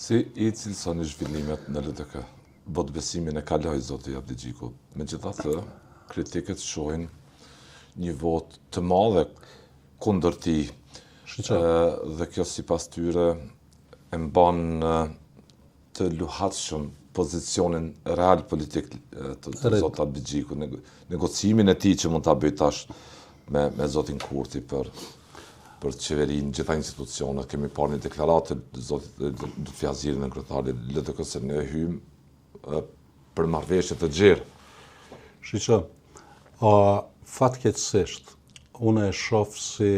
Si I cilësoni zhvillimet në LDK? Botbesimin e kaloi zoti Abdi Gjiku. Megjithatë, kritikët shohin një vot të madhe kundër tij. Dhe kjo sipas tyre e mban të luhatshëm pozicionin real politik të zotit Abdi Gjiku, negocimin e tij që mund ta bëj tash me zotin Kurti për qeverinë, gjitha institucionet. Kemi parë një deklaratë të zotit Lutfi në kryetarin e LDK-s se ne hym për marrëveshje të gjerë. Shiqo, fatkeqësisht, unë e shoh si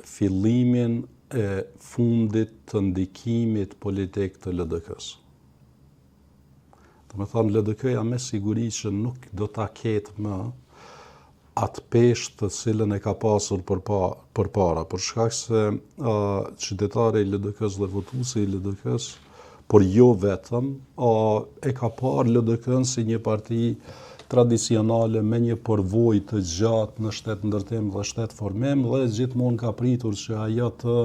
fillimin e fundit të ndikimit politik të LDK-s. Do të thonë, LDK-ja me siguri që nuk do ta ketë më atë peshë të cilën e ka pasur përpara, për shkak se qytetari I LDK-s dhe votuesi I LDK-s, por jo vetëm, e ka parë LDK-n si një parti tradicionale me një përvojë të gjatë në shtet ndërtim dhe shtet formim, dhe gjithmonë ka pritur që ajo të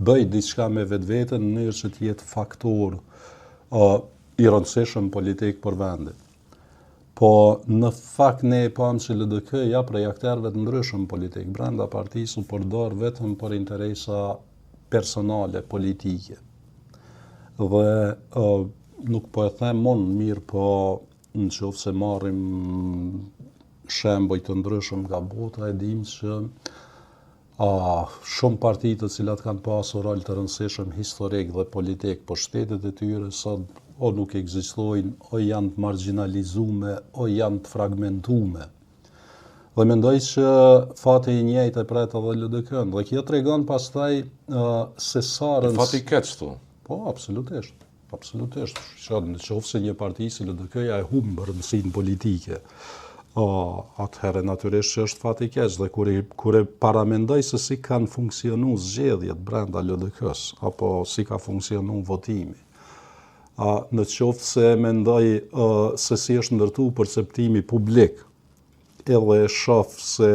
bëjë diçka me vetveten në mënyrë që të jetë faktor I rëndësishëm politik për vendin. Po në fakt ne e pam që LDK-ja prej aktorëve të ndryshëm politik brenda partisë u përdor vetëm për interesa personale politike. Dhe nuk po e them unë mirë, po nëse marrim shembuj të ndryshëm nga bota, e dim që shumë parti të cilat kanë pasur rol të rëndësishëm historik dhe politik, po shtetet e tyre sot o nuk ekzistojnë, o janë të marginalizume, o janë të fragmentume. Dhe mendoj që fati I njëjtë e pret edhe LDK-n, dhe kjo tregon pastaj se sa Fati keq këtu. Po, absolutisht. Absolutisht. Nëse një parti si LDK-ja e humb rëndësinë politike, atëherë natyrisht që është fati keq, dhe kur e paramendoj se si kanë funksionu zgjedhjet brenda LDK-s, apo si ka funksionu votimi, në qoftë se mendoj se si është ndërtu perceptimi publik, edhe e shoh se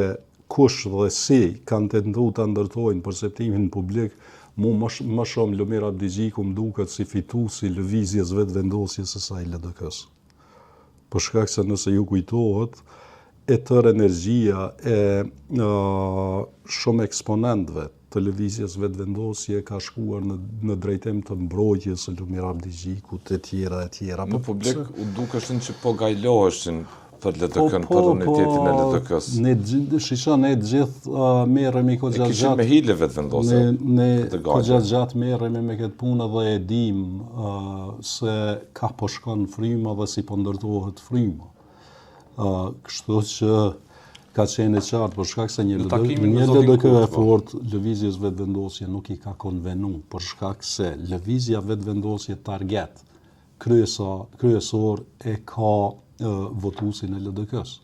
kush dhe si kanë tentuar ta ndërtojnë perceptimin publik, mu më shumë Lumir Abdi Gjiku më duket si fituesi I lëvizjes vetëvendosjes së saj LDK-s. Për shkak se nëse ju kujtohet, e tërë energjia e shumë eksponentëve të lëvizjes vetëvendosje ka shkuar në drejtim të mbrojtjes së Lumir Abdi Gjikut e tjera. Në publik u dukeshin që po gajloheshin për LDK-n, për unitetin e LDK-s. Ne gjithë merremi gjatë. E kishin me hile vetëvendosje. Ne gjatë merremi me këtë punë dhe e dim se ka po shkon fryma dhe si po ndërtohet fryma. Kështu që ka qenë e qartë, për shkak se një LDK e fortë lëvizjes vetëvendosje nuk I ka konvenu, për shkak se lëvizja vetëvendosje target kryesor e ka votuesin e LDK-s.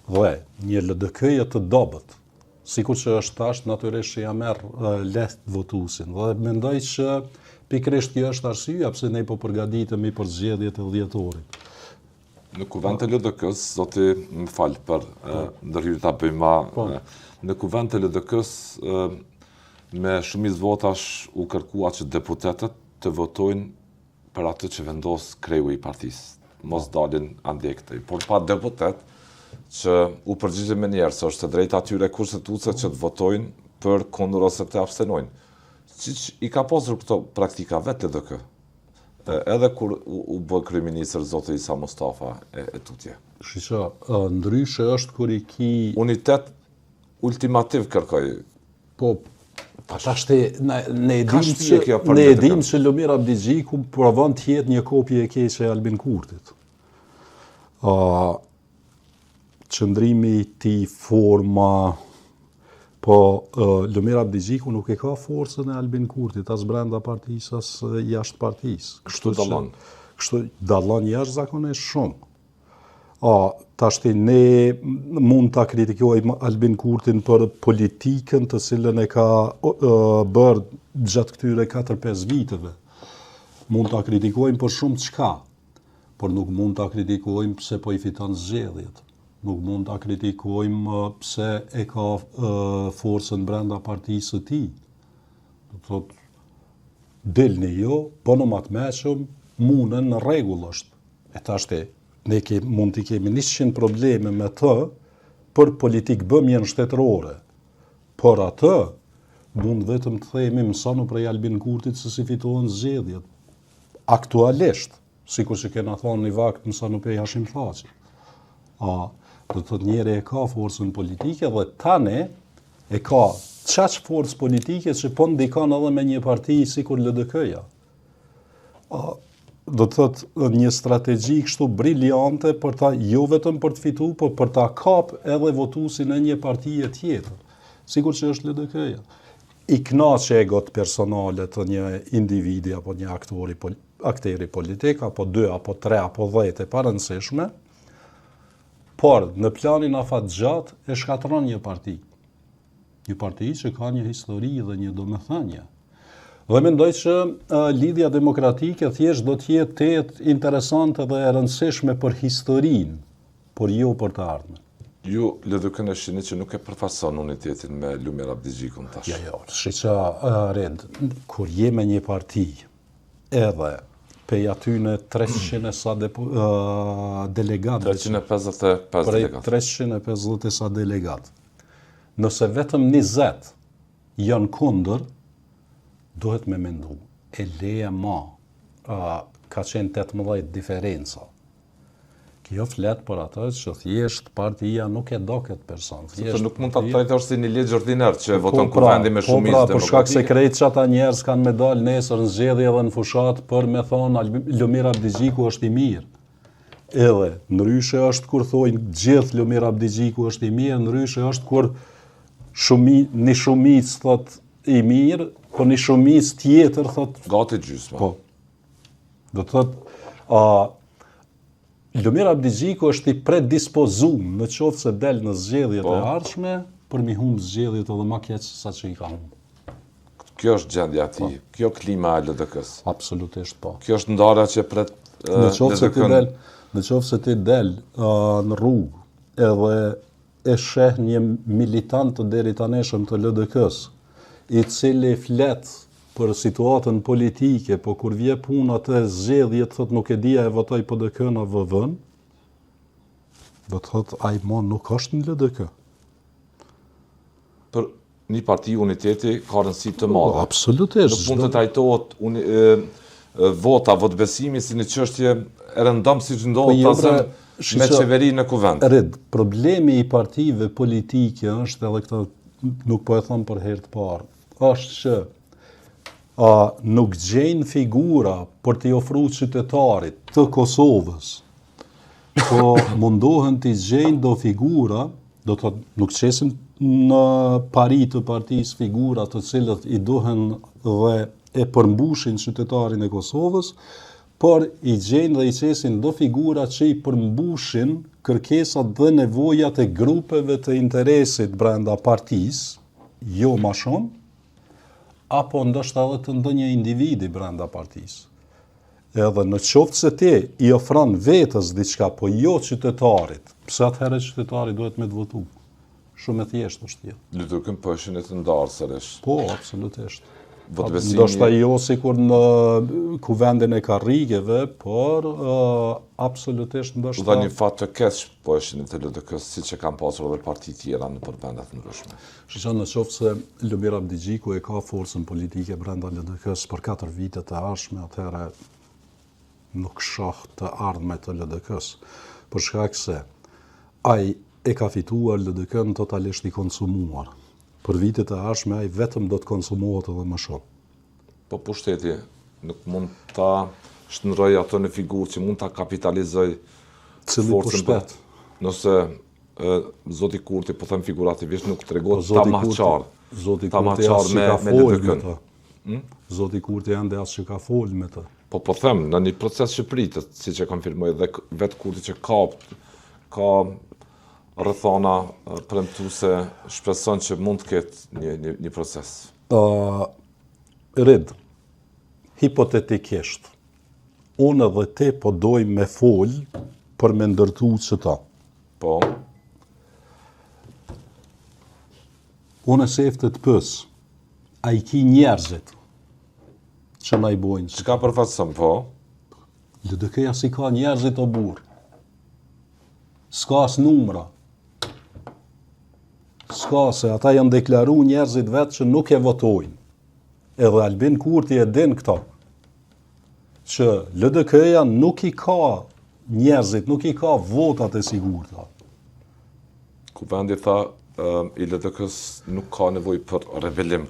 Dhe një LDK-je të dobët, sikur që është tash, natyrisht që ja merr lehtë votuesin. Dhe mendoj që pikërisht kjo është arsyeja pse ne po përgatitemi për zgjedhjet e dhjetorit. Në kuvend të LDK-s, zoti më fal për ndërhyrje ta bëjmë në kuvend të LDK-s me shumicë votash u kërkua që deputetët të votojnë për atë që vendos kreu I partisë, mos dalin andekte, por pa deputet që u përgjigjen me njerë, se është e drejta atyre kushtetuese që të votojnë për kundër ose të abstenojnë. Siç I ka pasur këto praktika vetë LDK. Edhe kur u bë kryeministër zoti Isa Mustafa e tutje. Shiqo, ndryshe është kur I ki unitet ultimativ kërkoj. Po, patashti ne e dim që Lumir Abdi Gjiku provon të jetë një kopje e keqe e Albin Kurtit. Qëndrimi I tij, forma, po Lumir Abdi Gjiku nuk e ka forcën e Albin Kurtit, as brenda partisë, as jashtë partisë. Kështu dallon jashtëzakonisht shumë. Tashti ne mund ta kritikojmë Albin Kurtin për politikën të cilën e ka bërë gjatë këtyre 4-5 viteve. Mund ta kritikojmë për shumë çka, por nuk mund ta kritikojmë pse po I fiton zgjedhjet. Nuk mund ta kritikojmë pse e ka forcën brenda partisë së tij. Do thotë delni jo, po në matë meqëm, munën në regull është. E tashte, ne mund t'i kemi 100 probleme me të për politikë bëmjen shtetërore. Por atë, mund vetëm të themi mësonu prej Albin Kurtit se si fitohen zgjedhjet. Aktualisht, sikur që kena thonë një vakt mësonu prej Hashim Thaçi. Do të thotë njeri e ka forcën politike dhe tani e ka qaq forcë politike që po ndikon edhe me një parti sikur LDK-ja. Do të thotë një strategji kështu briljante për ta jo vetëm për të fitu, por për ta kap edhe votuesin e një partie tjetër, sikur që është LDK-ja. I knaqe egot personale të një individi apo një akteri politik, apo 2, apo 3, apo 10 e parëndësishme, por në planin afatgjatë e shkatron një parti. Një parti që ka një histori dhe një domethënie. Dhe mendoj që lidhja demokratike thjesht do të jetë interesante dhe e rëndësishme për historinë, por jo për të ardhmen. Ju LDK-n e shini që nuk e përfason unitetin me Lumir Abdigjikun tash. Jo, shiqa Red, kur je me një parti edhe pej atyne 300 e sa delegatë. 355 prej delegatë. 350 e sa delegatë. Nëse vetëm 20 janë kundër, duhet me mendu. E leja ma ka qenë 18 diferenca. Kjo flet për atë që thjesht partia nuk e do këtë person. Sepse nuk mund ta trajtosh si një ligj ordinar që voton kuvendi me shumicë demokratike. Për shkak se krejt që ata njerëz kanë me dal nesër në zgjedhje dhe në fushat për me thonë Lumir Abdigjiku është i mirë. Edhe ndryshe është kur thojnë gjithë Lumir Abdigjiku është i mirë, ndryshe është kur një shumicë thot i mirë, po një shumicë tjetër thot gati gjysma. Po. Do të thot Lumir Abdigjiku është i predispozuar në qoftë se del në zgjedhjet e ardhshme për mi humb zgjedhjet edhe më keq sa që i ka humbur. Kjo është gjendja e tij. Kjo klima e LDK-s. Absolutisht po. Kjo është ndarja që pret Në qoftë se ti del në rrugë edhe e sheh një militant të deri taneshëm të LDK-s, i cili flet për situatën politike, po kur vje puna të zgjedhjet, thot nuk e dia e votoj PDK në VV-n, do të thot ai mo nuk është në LDK. Për një parti uniteti ka rëndësi të madhe. Absolutisht. Nuk mund të trajtohet votbesimi si një çështje e rëndom siç ndodhet me qeverinë në kuvend. Problemi i partive politike është, edhe këtë nuk po e them për herë të parë, është që nuk gjejnë figura për t'i ofruar qytetarit të Kosovës, po mundohen t'i gjejnë do figura, do të nuk qesin në pari të partisë figura të cilët i duhen dhe e përmbushin qytetarin e Kosovës, por i gjejnë dhe i qesin do figura që i përmbushin kërkesat dhe nevojat e grupeve të interesit brenda partisë, jo ma shumë, apo ndoshta edhe të ndonjë individi brenda partisë. Edhe në qoftë se ti i ofron vetës diçka, po jo qytetarit, pse atëherë qytetari duhet me të votu? Shumë e thjeshtë është tjetër. LDK-n po e shihni të ndarë sërish. Po, absolutisht. Votbesimi Ndoshta jo sikur në kuvendin e karrigeve, por absolutisht ndoshta. Dhe një fat të keq po e shihni të LDK-s, siç e kanë pasur edhe parti tjera në vende të ndryshme. Shikoj në qoftë se Lumir Abdigjiku e ka forcën politike brenda LDK-s për 4 vite të ardhshme, atëherë nuk shoh të ardhmet të LDK-s, për shkak se ai e ka fituar LDK-n totalisht i konsumuar. Për vitet e ardhshme ai vetëm do të konsumohet edhe më shumë. Po pushteti nuk mund ta shndroj ato në figurë që mund ta kapitalizoj pushtet. Nëse Zoti Kurti, po them figurativisht, nuk tregon ta mahçar. Zoti Kurti me LDK-n. Zoti Kurti ende as që ka fol me të. Po them në një proces Shqipëritë, siç e konfirmoi dhe vet Kurti që ka rrethana premtuese, shpreson që mund të ketë një proces. Red, hipotetikisht, unë edhe ti po doj me fol për me ndërtu qëta. Po. Unë e seftë të pës, a i ki njerëzit që na i bojnë. Çka përfaqëson, po? LDK-ja si ka njerëzit o burr. S'ka as numra. S'ka se ata janë deklaru njerëzit vetë që nuk e votojnë. Edhe Albin Kurti e din këta. Që LDK-ja nuk i ka njerëzit, nuk i ka votat e sigurta. Kuvendi tha i LDK-s nuk ka nevojë për rebelim.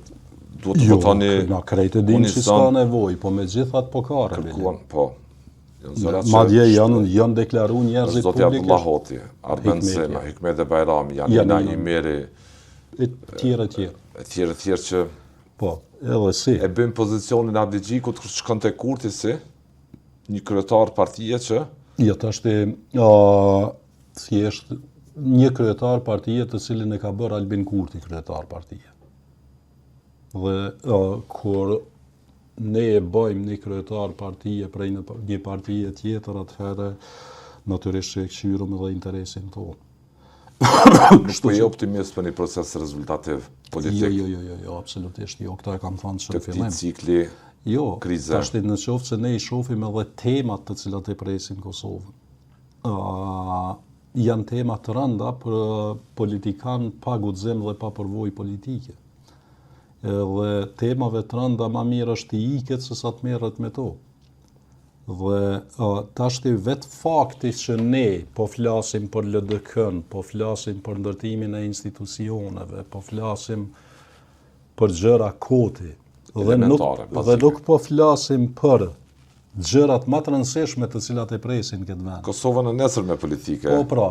Duhet të votoni na krejt e din që s'ka nevojë, po me gjithat po ka rebelim. kërkuan, po. Madje janë deklaru njerëzit Zoti Abdullah Hoti, Arben Sema, Hikmet e Bajrami, Janina Imeri, e tjerë. e tjerë që Po, edhe si. e bëjmë pozicionin Abdigjikut kur shkon te Kurti si një kryetar partie që Jo, tash thjesht një kryetar partie të cilin e ka bërë Albin Kurti kryetar partie. Dhe kur ne e bëjmë një kryetar partie prej një partie tjetër, atëherë natyrisht e këshyrëm edhe interesin tonë. nuk po je optimist për një proces rezultativ politik. Jo, absolutisht jo. Këta e kam thënë që Të në fillim. këtij cikli Jo, krize. tashti në qoftë se ne i shohim edhe temat të cilat e presin Kosovën. Janë tema të rënda për politikan pa guxim dhe pa përvojë politike. Dhe temave të rënda ma mirë është i iket se sa të merret me to. Dhe tashti vetë fakti që ne po flasim për LDK-n, po flasim për ndërtimin e institucioneve, po flasim për gjëra koti, dhe nuk po flasim për gjërat më të rëndësishme të cilat e presin këtë vend. Kosovën e nesërme politike. Po pra,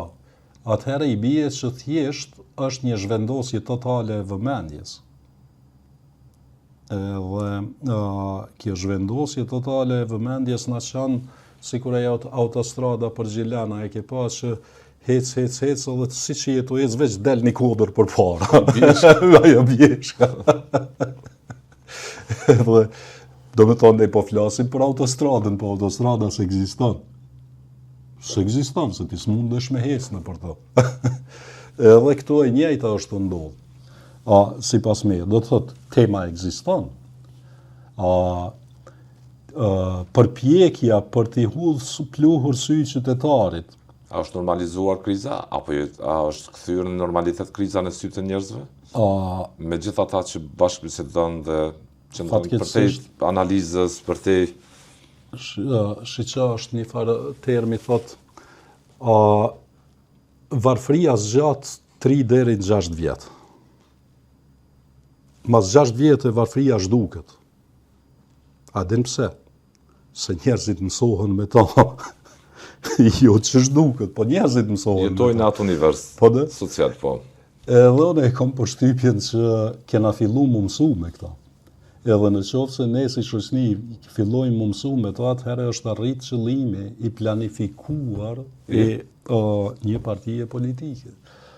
atëherë i bie që thjesht është një zhvendosje totale e vëmendjes. Dhe kjo zhvendosje totale e vëmendjes na çon sikur ajo autostrada për Gjilana e ke pa që hec edhe si që jetu ec veç del një kodër për para. Ajo bjeshka. Dhe do me thonë ne po flasim për autostradën, po autostrada s'ekziston. S'ekziston, se ti s'mundesh me hec në për to. Edhe këto e njëjta është të ndodhë. Sipas me, do të thotë, tema ekziston. Përpjekja për t'i pluhur sy qytetarit. A është normalizuar kriza, apo a është kthyer në normalitet kriza në sy të njerëzve? Me gjithë ata që bashkëbisedon dhe që për te analizës, për te... Shiqa është një farë termi, thotë, varfëria zgjat 3 deri në 6 vjetë. Mas 6 vjetë e varfëria zhduket. A din pse? Se njerëzit mësohen me ta. Jo që zhduket, po njerëzit mësohen me ta. Jetojnë në atë univers social, po. Edhe unë e kam përshtypjen që kena fillu më mësu me këta. Edhe në qoftë se ne si shoqëni fillojmë më mësu me ta, atëherë është arrit qëllimi i planifikuar e një partie politike.